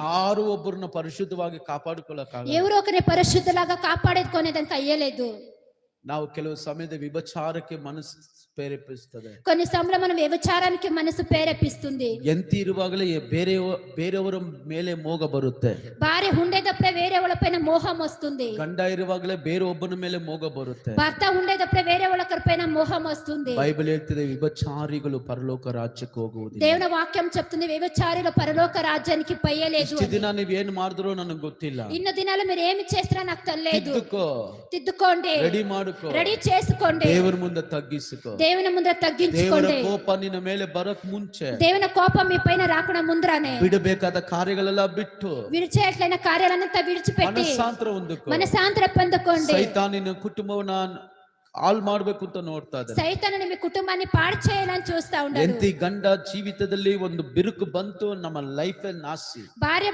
ಯಾರು ಒಬ್ಬರನ್ನ ಪರಿಶುದ್ಧವಾಗಿ ಕಾಪಾಡಿಕೊಳ್ಳಕ್ಕಾಗಲ್ಲ. ఎవరో ఒకరిని పరిశుద్ధులాగా కాపాడేదుకునేదానికి అయ్యలేదు. ನಾವು ಕೆಲವು ಸಮಯದ ವಿಭಚಾರಕ್ಕೆ ಮನಸ್ಸು ಪ್ರೇರೇಪಿಸುತ್ತದೆ. కొన్ని సమయంలో మనం వ్యభిచారానికి మనసు ప్రేరేపిస్తుంది. ಎಂತಿ ಇರುವಾಗಲೇ ಬೇರೆಯವರ ಮೇಲೆ ಮೋಹ ಬರುತ್ತೆ. భార్య ఉండేటప్పుడే వేరే వాళ్ళపైన మోహం వస్తుంది. ಗಂಡ ಇರುವಾಗಲೇ ಬೇರೆ ಒಬ್ಬನ ಮೇಲೆ ಮೋಹ ಬರುತ್ತೆ. భర్త ఉండేటప్పుడే వేరే వాళ్ళపైన మోహం వస్తుంది. ಬೈಬಲ್ ಹೇಳ್ತಿದೆ ವಿಭಚಾರಿಗಳು ಪರಲೋಕ ರಾಜ್ಯಕ್ಕೆ ಹೋಗುವುದಿಲ್ಲ. దేవుని వాక్యం చెప్తుంది వ్యభిచారులు పరలోక రాజ్యానికి పోయలేదు. ಇಷ್ಟು ದಿನ ನೀವು ಏನು ಮಾಡಿದ್ರೋ ನನಗೆ ಗೊತ್ತಿಲ್ಲ. ఇన్ని దినాలు మీరు ఏమి చేస్తారో నాకు తెలియదు. తిద్దుకోండి, రెడీ ಮಾಡ್ಕೋ, రెడీ చేసుకోండి, ದೇವರ ಮುಂದೆ ತಗ್ಗಿಸಿಕೋ, దేవుని ముందర తగ్గించుకోండి. ದೇವರ ಕೋಪ ನಿನ್ನ ಮೇಲೆ ಬರಕ್ ಮುಂಚೆ, దేవుని కోపం మీ పైన రాకుండా ముందరనే ಬಿಡಬೇಕಾದ ಕಾರ್ಯಗಳೆಲ್ಲ ಬಿಟ್ಟು, విడిచేట్లైన కార్యాలన్నంతా విడిచిపెట్టి ಮನಸ್ಸಾಂತರ ಹೊಂದಿಕೋ, మనసాంతర పొందుకోండి. ಸೈತಾನನ ಕುಟುಂಬವನ್ನ ಹಾಳು ಮಾಡ್ಬೇಕು ಅಂತ ನೋಡ್ತಾ ಇದ್ದಾನೆ. ಸೈತಾನನು మీ కుటుంబాన్ని పాడు చేయాలని చూస్తా ఉన్నాడు. ಎಂತಿ ಗಂಡ ಜೀವಿತದಲ್ಲಿ ಒಂದು ಬಿರುಕು ಬಂತು, ನಮ್ಮ ಲೈಫ್ ನಾಸಿ. భార్య